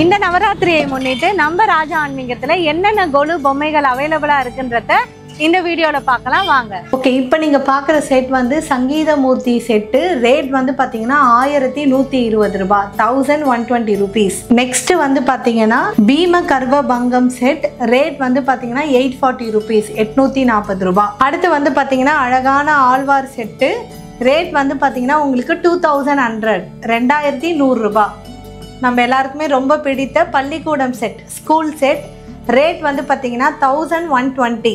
இந்த நவராத்திரியை முன்னிட்டு நம்ம ராஜா ஆன்மீகத்துல என்னென்ன கொலு பொம்மைகள் அவைலபிளா இருக்குன்றத இந்த வீடியோல பார்க்கலாம் வாங்க. ஓகே, இப்போ நீங்க பார்க்குற செட் வந்து சங்கீதமூர்த்தி செட்டு. ரேட் வந்து பார்த்தீங்கன்னா 1120 ரூபாய், 1120 rupees. நெக்ஸ்ட் வந்து பார்த்தீங்கன்னா பீம கர்வ பங்கம் செட். ரேட் வந்து பார்த்தீங்கன்னா 840 rupees, 840 ரூபாய். அடுத்து வந்து பார்த்தீங்கன்னா அழகான ஆழ்வார் செட்டு. ரேட் வந்து பார்த்தீங்கன்னா உங்களுக்கு 2100, 2100 ரூபாய். நம்ம எல்லாருக்குமே ரொம்ப பிடித்த பள்ளிக்கூடம் செட், ஸ்கூல் செட். ரேட் வந்து பார்த்தீங்கன்னா 1120,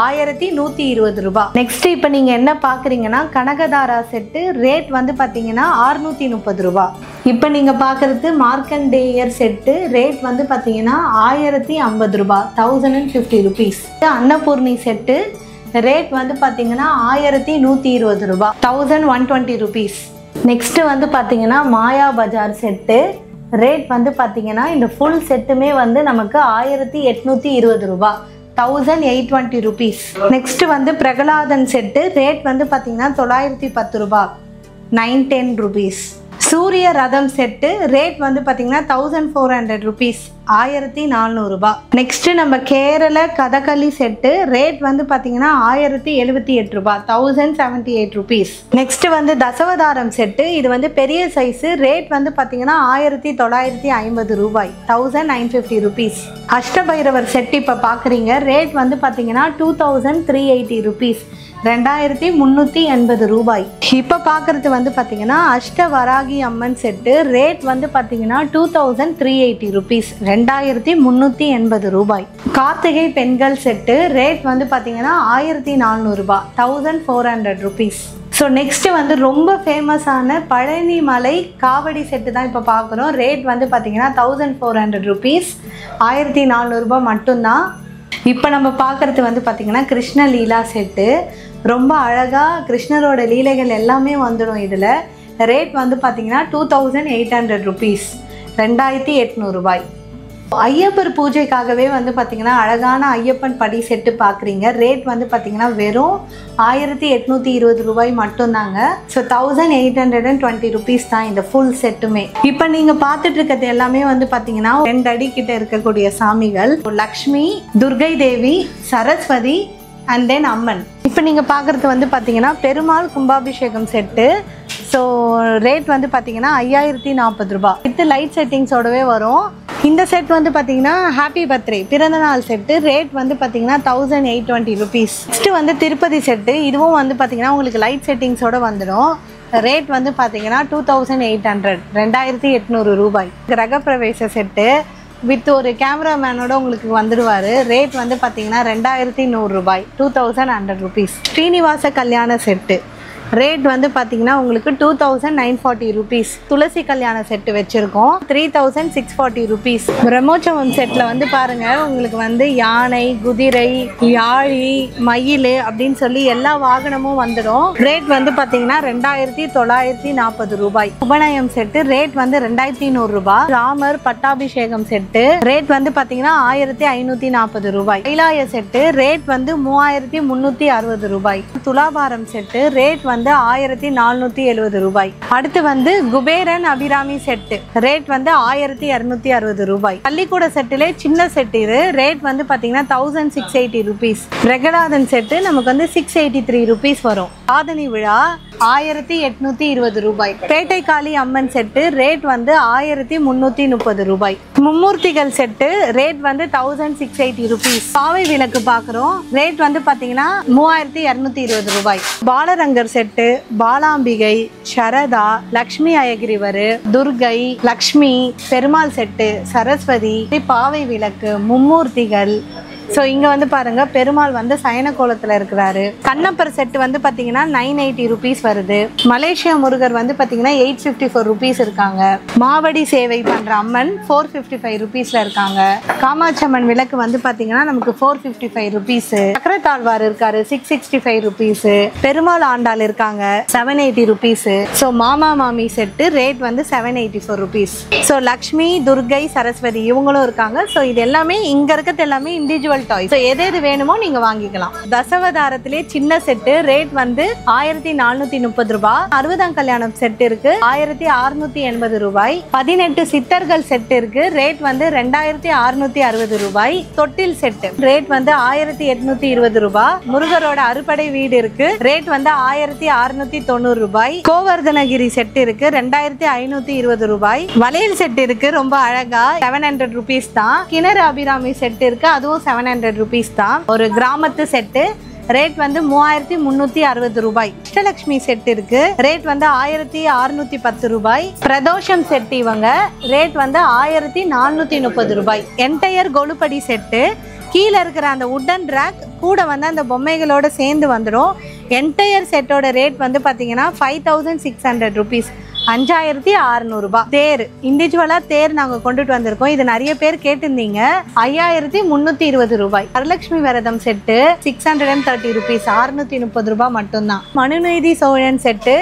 1120 ரூபாய். நெக்ஸ்ட் இப்போ நீங்க என்ன பார்க்குறீங்கன்னா கனகதாரா செட்டு. ரேட் வந்து பார்த்தீங்கன்னா 630 ரூபாய். இப்போ நீங்க பார்க்குறது மார்க்கண்டேயர் செட்டு. ரேட் வந்து பார்த்தீங்கன்னா 1050 ரூபாய், 1050 rupees. அன்னபூர்ணி செட்டு. ரேட் வந்து பார்த்தீங்கன்னா 1120 ரூபாய், 1120 rupees. நெக்ஸ்ட் வந்து பார்த்தீங்கன்னா மாயா பஜார் செட்டு. ரேட் வந்து பார்த்தீங்கன்னா இந்த ஃபுல் செட்டுமே வந்து நமக்கு 1820 ரூபாய், 1820 rupees. நெக்ஸ்ட் வந்து பிரகலாதன் செட்டு. ரேட் வந்து பார்த்தீங்கன்னா 910 ரூபாய், 910 rupees. சூரிய ரதம் செட்டு. ரேட் வந்து பார்த்தீங்கன்னா 1400 rupees, 1400 ரூபாய். நெக்ஸ்ட் நம்ம கேரள கதகளி செட்டு. ரேட் வந்து பார்த்தீங்கன்னா 1078 ரூபாய், 1078 rupees. நெக்ஸ்ட் வந்து தசவதாரம் செட்டு. இது வந்து பெரிய சைஸ். ரேட் வந்து பார்த்தீங்கன்னா 1950 ரூபாய், 1950 rupees. அஷ்டபைரவர் செட் இப்போ பார்க்குறீங்க. ரேட் வந்து பார்த்தீங்கன்னா 2380 rupees, 2380 ரூபாய். இப்போ பார்க்குறது வந்து பார்த்தீங்கன்னா அஷ்டவராகி அம்மன் செட்டு. ரேட் வந்து பார்த்தீங்கன்னா 2380 rupees, 2380 ரூபாய். கார்த்திகை பெண்கள் செட்டு. ரேட் வந்து பார்த்தீங்கன்னா 1400 ரூபாய், 1400 rupees. ஸோ நெக்ஸ்ட் வந்து ரொம்ப ஃபேமஸான பழனி மலை காவடி செட்டு தான் இப்போ பார்க்குறோம். ரேட் வந்து பார்த்தீங்கன்னா 1400 rupees, 1400 ரூபாய் மட்டும்தான். இப்போ நம்ம பார்க்குறது வந்து பார்த்திங்கன்னா கிருஷ்ண லீலா செட்டு. ரொம்ப அழகாக கிருஷ்ணரோட லீலைகள் எல்லாமே வந்துடும் இதில். ரேட் வந்து பார்த்திங்கன்னா 2800 rupees, 2800 ரூபாய். ஐயப்பர் பூஜைக்காகவே வந்து பார்த்திங்கன்னா அழகான ஐயப்பன் படி செட்டு பார்க்குறீங்க. ரேட் வந்து பார்த்திங்கன்னா வெறும் 1820 ரூபாய் மட்டும்தாங்க. ஸோ 1820 rupees தான் இந்த ஃபுல் செட்டுமே. இப்போ நீங்கள் பார்த்துட்டு இருக்கிறது எல்லாமே வந்து பார்த்திங்கன்னா 2 அடி கிட்ட இருக்கக்கூடிய சாமிகள். லக்ஷ்மி, துர்கை தேவி, சரஸ்வதி அண்ட் தென் அம்மன். இப்போ நீங்கள் பார்க்குறது வந்து பார்த்திங்கன்னா பெருமாள் கும்பாபிஷேகம் செட்டு. ஸோ ரேட் வந்து பார்த்திங்கன்னா 5040 ரூபாய். வித் லைட் செட்டிங்ஸோடவே வரும். இந்த செட் வந்து பார்த்தீங்கன்னா ஹாப்பி பர்த்டே பிறந்தநாள் செட்டு. ரேட் வந்து பார்த்தீங்கன்னா 1820 rupees. நெக்ஸ்ட் வந்து திருப்பதி செட்டு. இதுவும் வந்து பார்த்தீங்கன்னா உங்களுக்கு லைட் செட்டிங்ஸோட வந்துடும். ரேட் வந்து பார்த்தீங்கன்னா 2800, 2800 ரூபாய். கிரகப்பிரவேச செட்டு வித் ஒரு கேமராமேனோட உங்களுக்கு வந்துடுவார். ரேட் வந்து பார்த்தீங்கன்னா 2100 ரூபாய், 2100 rupees. ஸ்ரீனிவாச கல்யாண செட்டு. ரேட் வந்து பார்த்தீங்கன்னா உங்களுக்கு 2940 rupees. துளசி கல்யாண செட்டு வச்சுருக்கோம், 3640 rupees. பிரம்மோற்சவம் செட்டில் வந்து பாருங்கள் உங்களுக்கு வந்து யானை, குதிரை, யாழி, மயில் அப்படின்னு சொல்லி எல்லா வாகனமும் வந்துடும். ரேட் வந்து பார்த்தீங்கன்னா 2940 ரூபாய். உபநயம் செட்டு. ரேட் வந்து 2100 ரூபாய். ராமர் பட்டாபிஷேகம் செட்டு. ரேட் வந்து பார்த்தீங்கன்னா 1540 ரூபாய். கைலாய செட்டு. ரேட் வந்து 3360 ரூபாய். துலாபாரம் செட்டு. ரேட் வந்து 1470 ரூபாய். அடுத்து வந்து குபேரன் அபிராமி செட்டு. ரேட் வந்து 1260 ரூபாய். பள்ளிக்கூட செட்டிலே சின்ன செட்டு இது. ரேட் வந்து பார்த்தீங்கன்னா 1680 rupees. பிரகலாதன் செட்டு நமக்கு வந்து 683 rupees வரும். சாதனி விழா 1820 ரூபாய். பேட்டை காளி அம்மன் செட்டு. ரேட் வந்து 1330 ரூபாய். மும்மூர்த்திகள் செட்டு. ரேட் வந்து 1680 rupees. பாவை விளக்கு பார்க்குறோம். ரேட் வந்து பார்த்தீங்கன்னா 3220 ரூபாய். பாலரங்கர் செட்டு. பாலாம்பிகை, சரதா, லக்ஷ்மி அயகிரிவர், துர்கை, லக்ஷ்மி, பெருமாள் செட்டு, சரஸ்வதி, பாவை விளக்கு, மும்மூர்த்திகள். ஸோ இங்கே வந்து பாருங்கள் பெருமாள் வந்து சயன கோலத்தில் இருக்கிறாரு. கண்ணப்பர் செட்டு வந்து பார்த்தீங்கன்னா 980 rupees வருது. மலேசியா முருகர் வந்து பார்த்தீங்கன்னா 854 rupees இருக்காங்க. மாவடி சேவை பண்ணுற அம்மன் 455 rupeesல இருக்காங்க. காமாட்சம்மன் விளக்கு வந்து பார்த்தீங்கன்னா நமக்கு 455 rupees. சக்கரத்தாழ்வார் இருக்காரு 665 rupees. பெருமாள் ஆண்டாள் இருக்காங்க 780 rupees. ஸோ மாமா மாமி செட்டு ரேட் வந்து 784 rupees. ஸோ லக்ஷ்மி, துர்கை, சரஸ்வதி இவங்களும் இருக்காங்க. ஸோ இது எல்லாமே இங்கே இருக்கிறது எல்லாமே இண்டிவிஜுவல் இண்டிவிஜுவல் டாய். ஸோ எது வேணுமோ நீங்க வாங்கிக்கலாம். தசவதாரத்திலே சின்ன செட்டு ரேட் வந்து 1430 ரூபாய். 60ஆம் கல்யாணம் செட் இருக்கு 1680 ரூபாய். 18 சித்தர்கள் செட் இருக்கு ரேட் வந்து 2660 ரூபாய். தொட்டில் செட்டு ரேட் வந்து 1820 ரூபாய். முருகரோட அறுபடை வீடு இருக்கு ரேட் வந்து 1690 ரூபாய். கோவர்தனகிரி செட் இருக்கு 2520 ரூபாய். வளையல் செட் இருக்கு ரொம்ப அழகா 700 rupees தான். கிணறு அபிராமி செட் இருக்கு அதுவும் 700 rupees தான். ஒரு கிராமத்து செட்டு ரேட் வந்து 3360 ரூபாய். அஷ்டலட்சுமி செட் இருக்கு ரேட் வந்து 1610 ரூபாய். பிரதோஷம் செட் இவங்க ரேட் வந்து 1430 ரூபாய். என்டையர் கொலுப்படி செட்டு கீழே இருக்கிற அந்த உட்டன் ரேக் கூட வந்து அந்த பொம்மைகளோட சேர்ந்து வந்துடும். என்டையர் செட்டோட ரேட் வந்து பார்த்தீங்கன்னா 5600 rupees. 5600 ரூபாய். தேர் இண்டிவிஜுவலா தேர் நாங்க கொண்டுட்டு வந்திருக்கோம். இது நிறைய பேர் கேட்டிருந்தீங்க. 5320 ரூபாய். வரலட்சுமி விரதம் செட்டு 630 rupees. 630 ரூபாய் மட்டும்தான். மனுநீதி சோழன் செட்டு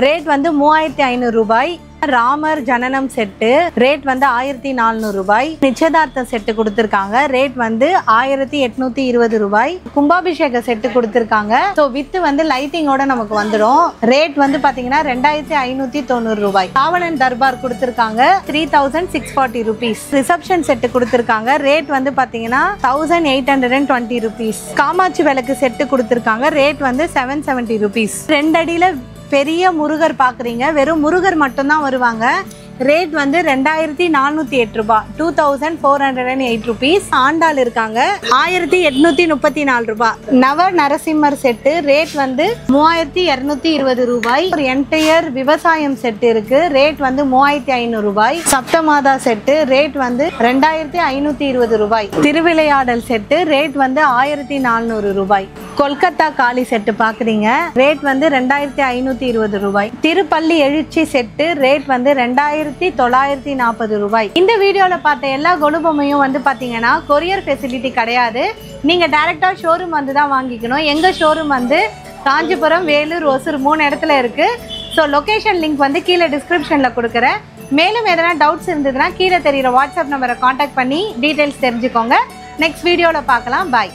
ரேட் வந்து 3500 ரூபாய். ராமர் ஜனனம் செட்டு ரேட் வந்து 1400 ரூபாய். நிச்சயதார்த்த செட்டு கொடுத்திருக்காங்க ரேட் வந்து 1820 ரூபாய். கும்பாபிஷேக செட்டு கொடுத்திருக்காங்க. ஸோ வித்து வந்து லைட்டிங்கோட நமக்கு வந்துடும். ரேட் வந்து பாத்தீங்கன்னா 2590 ரூபாய். காவலன் தர்பார் கொடுத்திருக்காங்க 3640 rupees. ரிசப்ஷன் செட்டு கொடுத்திருக்காங்க ரேட் வந்து பாத்தீங்கன்னா 1820 rupees. காமாட்சி விளக்கு செட்டு கொடுத்திருக்காங்க ரேட் வந்து 770 rupees. 2 அடியில பெரிய முருகர் பாக்குறீங்க. வெறும் முருகர் மட்டும்தான் வருவாங்க. ரேட் வந்து 2408 ரூபாய். 2408 rupees. ஆண்டாள் இருக்காங்க 1834 ரூபாய். நவ நரசிம்மர் செட்டு ரேட் வந்து 3220 ரூபாய். ஒரு என்டையர் விவசாயம் செட்டு இருக்கு ரேட் வந்து 3500 ரூபாய். சப்தமாதா செட்டு ரேட் வந்து 2520 ரூபாய். திருவிளையாடல் செட்டு ரேட் வந்து 1400 ரூபாய். கொல்கத்தா காளி செட்டு பாக்குறீங்க ரேட் வந்து 2520 ரூபாய். திருப்பள்ளி எழுச்சி செட்டு ரேட் வந்து 2940 ரூபாய். இந்த வீடியோல பார்த்த எல்லா கொலு பொம்மையும் வந்து பாத்தீங்கன்னா கொரியர் ஃபெசிலிட்டி கிடையாது. நீங்க டைரக்டா ஷோரூம் வந்து தான் வாங்கிக்கணும். எங்க ஷோரூம் வந்து காஞ்சிபுரம், வேலூர், ஒசூர் 3 இடத்துல இருக்கு. ஸோ லொகேஷன் லிங்க் வந்து கீழே டிஸ்கிரிப்ஷன்ல கொடுக்குறேன். மேலும் எதனா டவுட்ஸ் இருந்ததுன்னா கீழே தெரியுற வாட்ஸ்அப் நம்பரை கான்டாக்ட் பண்ணி டீடைல்ஸ் தெரிஞ்சுக்கோங்க. நெக்ஸ்ட் வீடியோல பார்க்கலாம். பாய்.